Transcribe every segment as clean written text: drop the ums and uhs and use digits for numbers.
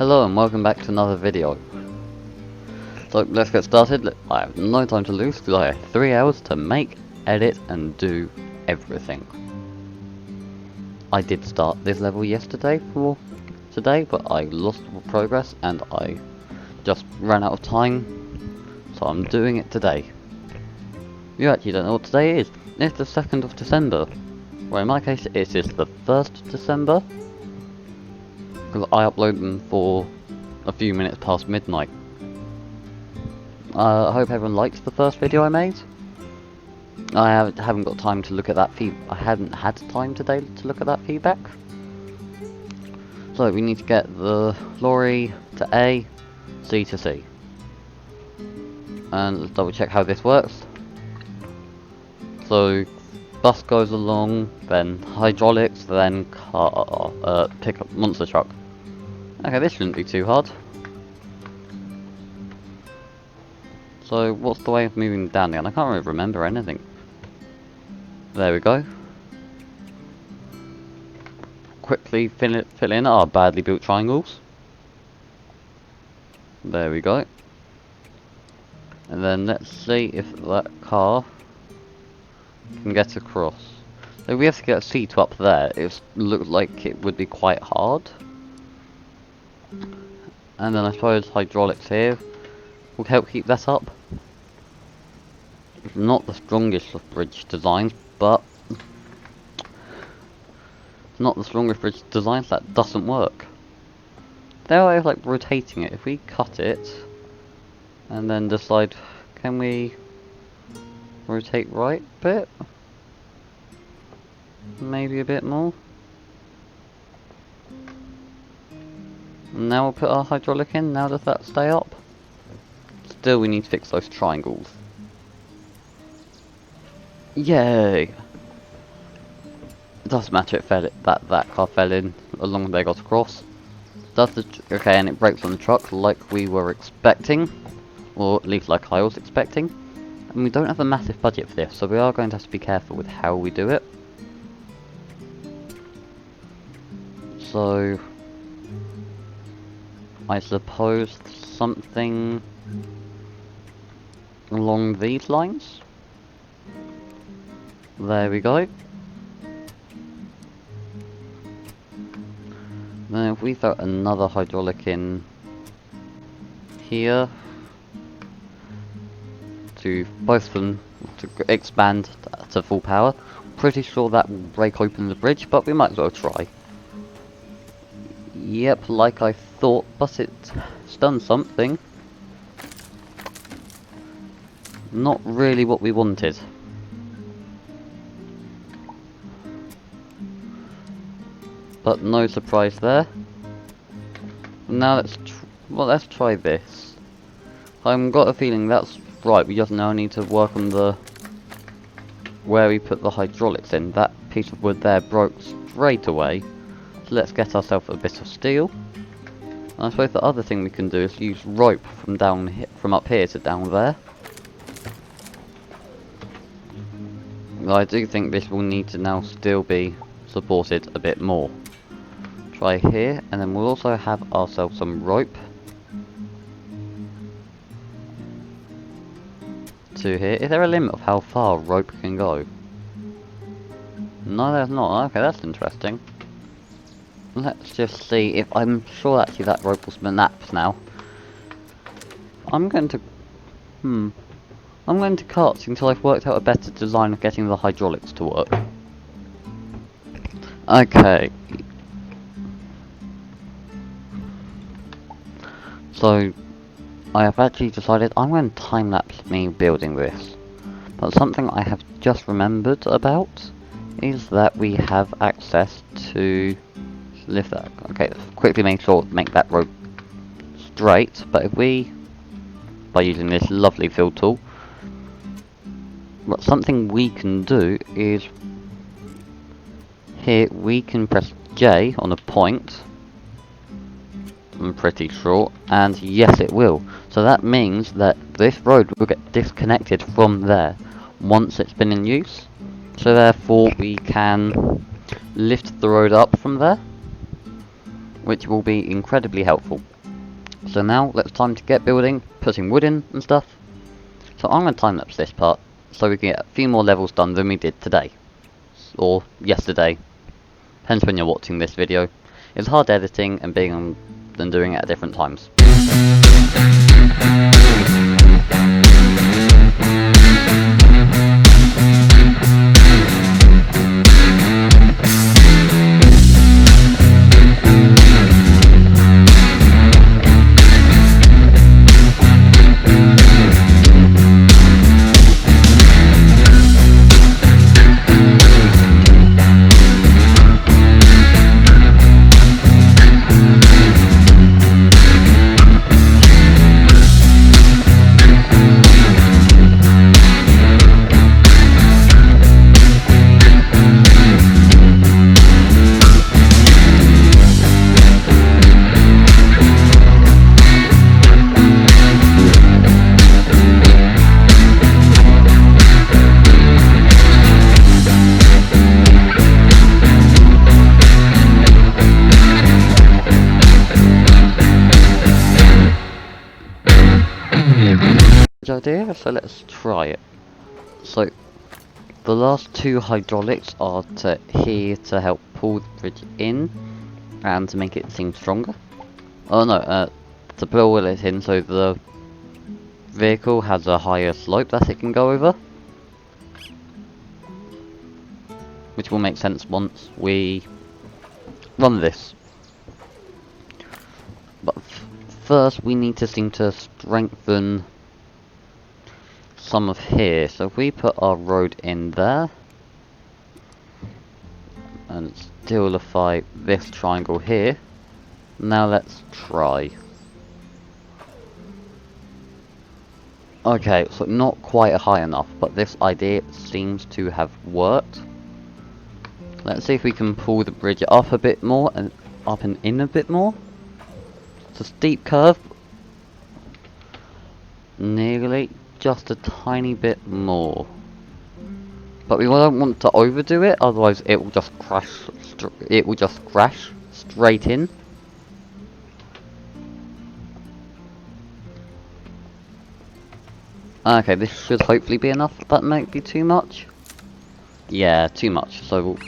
Hello and welcome back to another video. So let's get started. I have no time to lose because I have 3 hours to make, edit and do everything. I did start this level yesterday for today, but I lost progress and I just ran out of time, so I'm doing it today. You actually don't know what today is. It's the 2nd of December. Well, in my case it is the 1st December. Because I upload them for a few minutes past midnight. I hope everyone likes the first video I made. I haven't got time to look at that I hadn't had time today to look at that feedback. So we need to get the lorry to A, C to C. And let's double check how this works. So bus goes along, then hydraulics, then car, pickup monster truck. Okay, this shouldn't be too hard. So what's the way of moving down there? I can't really remember anything. There we go. Quickly fill in our badly built triangles. There we go. And then let's see if that car can get across. So we have to get a seat up there. It looks like it would be quite hard. And then I suppose hydraulics here will help keep that up. It's not the strongest of bridge designs, but that doesn't work. Their way of like rotating it, if we cut it and then decide, can we rotate right a bit? Maybe a bit more. Now we'll put our hydraulic in. Now does that stay up? Still we need to fix those triangles. Yay! It doesn't matter if that car fell in as long as they got across. Okay, and it brakes on the truck like we were expecting, or at least like I was expecting. And we don't have a massive budget for this, so we are going to have to be careful with how we do it. So I suppose something along these lines. There we go. Then if we throw another hydraulic in here to both of them to expand to full power, pretty sure that will break open the bridge, but we might as well try. Yep, like I thought, but it's done something. Not really what we wanted. But no surprise there. Now let's try this. I've got a feeling that's right. We just now need to work on where we put the hydraulics in. That piece of wood there broke straight away. So let's get ourselves a bit of steel. And I suppose the other thing we can do is use rope from up here to down there. I do think this will need to now still be supported a bit more. Try here, and then we'll also have ourselves some rope to here. Is there a limit of how far rope can go? No, there's not. Okay, that's interesting. Let's just see if I'm sure actually that rope will snaps now. I'm going to cut until I've worked out a better design of getting the hydraulics to work. Okay. So I have actually decided I'm going to time-lapse me building this. But something I have just remembered about is that we have access to lift that. Okay, quickly make that rope straight. But if we, by using this lovely fill tool, something we can do is here we can press J on a point. I'm pretty sure, and yes it will. So that means that this road will get disconnected from there once it's been in use. So therefore we can lift the road up from there. which will be incredibly helpful. So now, let's time to get building, putting wood in and stuff. So I'm going to time-lapse this part, so we can get a few more levels done than we did today. Or yesterday. Depends when you're watching this video. It's hard editing and doing it at different times. Idea, so let's try it. So the last two hydraulics are here to help pull the bridge in and to make it seem stronger. Oh no, to pull it in so the vehicle has a higher slope that it can go over, which will make sense once we run this. But first we need to seem to strengthen some of here. So if we put our road in there and stabilify this triangle here, now let's try. Okay, so not quite high enough, but this idea seems to have worked. Let's see if we can pull the bridge up a bit more and up and in a bit more. It's a steep curve, nearly. Just a tiny bit more, but we don't want to overdo it, otherwise it will just crash. It will just crash straight in. Okay, this should hopefully be enough. That might be too much. Yeah, too much. So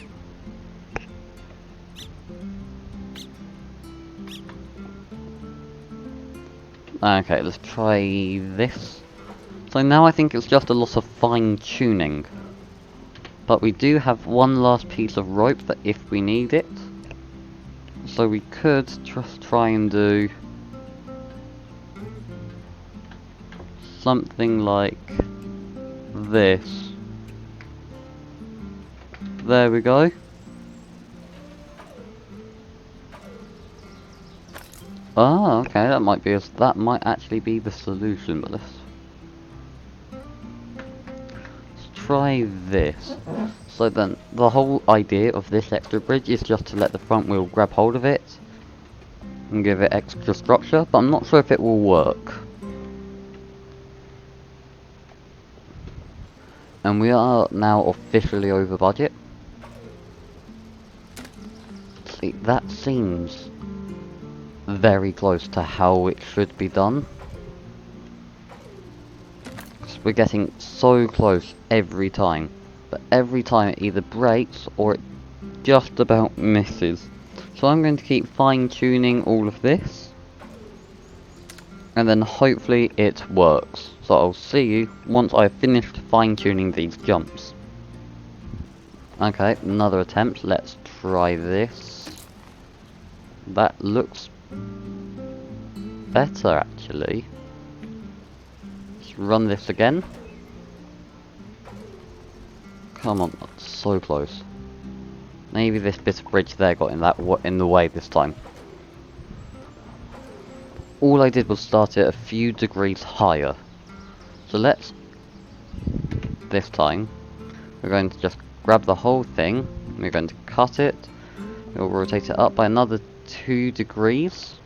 okay, let's try this. So now I think it's just a lot of fine-tuning. But we do have one last piece of rope that if we need it. So we could just try and do something like this. There we go. Ah, okay, that might actually be the solution, but let's try this. So then, the whole idea of this extra bridge is just to let the front wheel grab hold of it and give it extra structure, but I'm not sure if it will work. And we are now officially over budget. See, that seems very close to how it should be done. We're getting so close every time, but every time it either breaks or it just about misses. So I'm going to keep fine-tuning all of this, and then hopefully it works. So I'll see you once I've finished fine-tuning these jumps. Okay, another attempt. Let's try this. That looks better actually. Run this again. Come on, that's so close. Maybe this bit of bridge there got in the way this time. All I did was start it a few degrees higher. So let's, this time, we're going to just grab the whole thing, we're going to cut it, we'll rotate it up by another 2 degrees.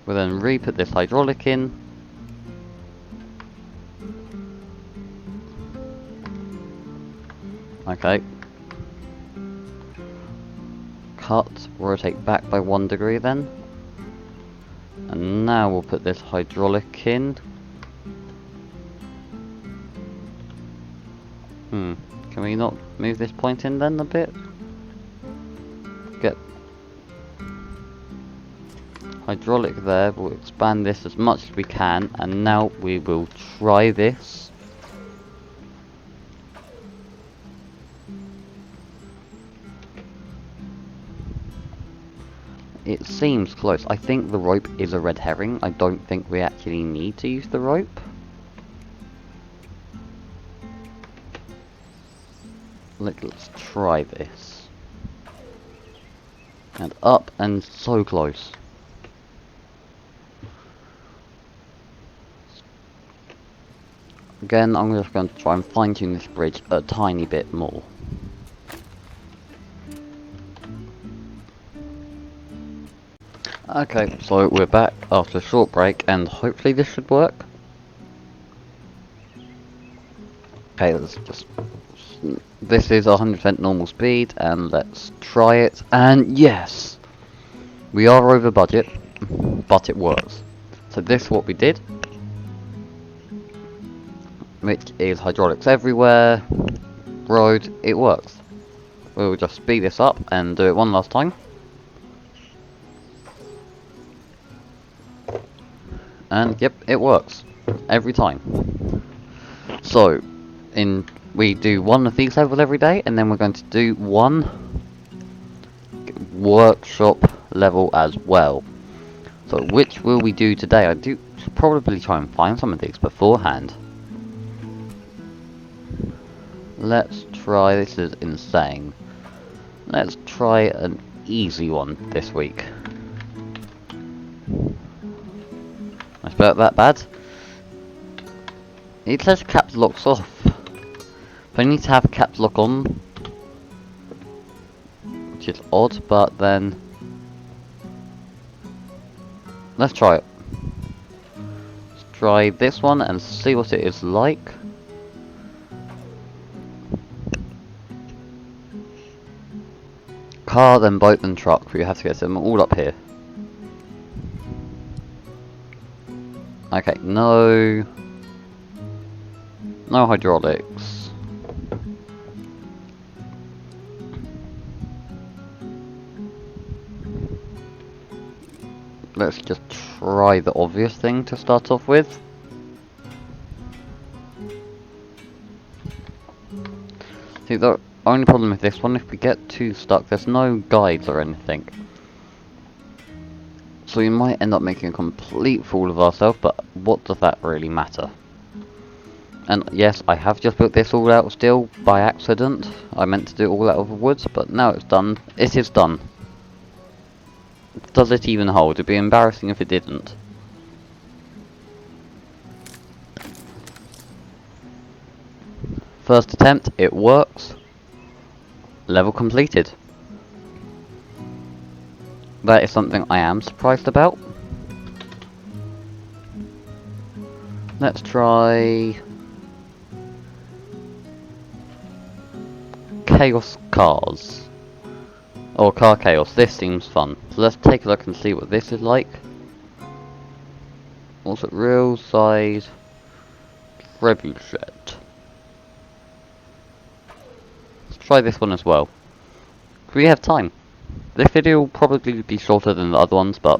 We'll then re-put this hydraulic in. Okay. cut, rotate back by 1 degree then. And now we'll put this hydraulic in. Can we not move this point in then a bit? Get hydraulic there, we'll expand this as much as we can, and now we will try this. It seems close. I think the rope is a red herring. I don't think we actually need to use the rope. Let's try this. And up, and so close. Again, I'm just going to try and fine tune this bridge a tiny bit more. Okay, so we're back after a short break, and hopefully this should work. Okay, let's just... This is 100% normal speed, and let's try it, and yes! We are over budget, but it works. So this is what we did, which is hydraulics everywhere, road, it works. We'll just speed this up and do it one last time. And yep, it works every time. So, we do one of these levels every day, and then we're going to do one workshop level as well. So, which will we do today? I do probably try and find some of these beforehand. Let's try, this is insane. Let's try an easy one this week. I spelled that bad. It says caps locks off. But I need to have caps lock on, which is odd, but then let's try it. Let's try this one and see what it is like. Car, then boat, then truck. We have to get them all up here. Okay, no hydraulics. Let's just try the obvious thing to start off with. See, the only problem with this one, if we get too stuck, there's no guides or anything. So we might end up making a complete fool of ourselves, but what does that really matter? And yes, I have just built this all out still by accident. I meant to do it all out of wood, but now it's done. It is done. Does it even hold? It'd be embarrassing if it didn't. First attempt, it works. Level completed. That is something I am surprised about. Let's try Chaos Cars. Or Car Chaos, this seems fun. So let's take a look and see what this is like. Also, real size trebuchet. Let's try this one as well. We have time. This video will probably be shorter than the other ones, but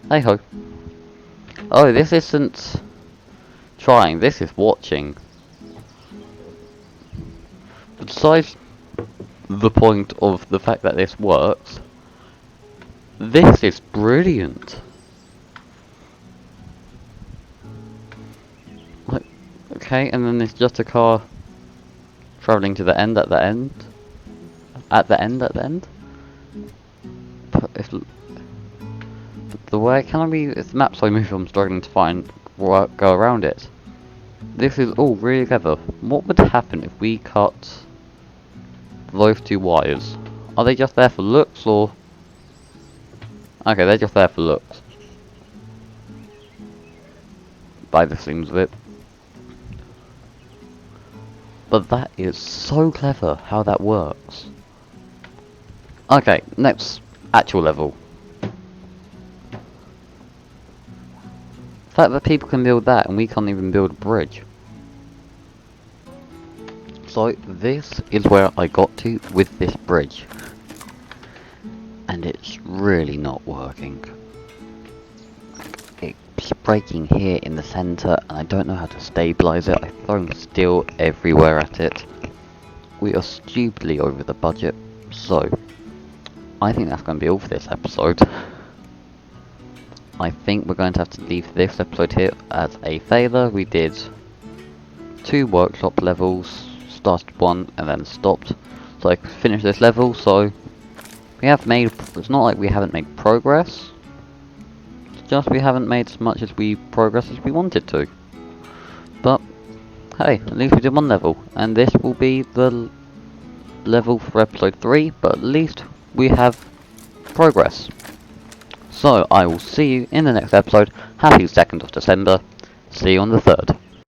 hey ho. Oh, this isn't trying, this is watching. Besides the point of the fact that this works, this is brilliant. Like, okay, and then there's just a car travelling to the end at the end. At the end. But if the way can I be? It's the map so move. I'm struggling to find go around it. This is all really clever. What would happen if we cut those two wires? Are they just there for looks, or? Okay, they're just there for looks. By the seams of it. But that is so clever how that works. Okay, next actual level. The fact that people can build that and we can't even build a bridge. So this is where I got to with this bridge. And it's really not working. It's breaking here in the center and I don't know how to stabilize it. I've thrown steel everywhere at it. We are stupidly over the budget, so I think that's going to be all for this episode. I think we're going to have to leave this episode here as a failure. We did 2 workshop levels, started one and then stopped. So I finished this level, so we have made, it's not like we haven't made progress. It's just we haven't made as much as we progress as we wanted to. But hey, at least we did 1 level, and this will be the level for episode 3, but at least we have progress. So I will see you in the next episode. Happy 2nd of December. See you on the 3rd.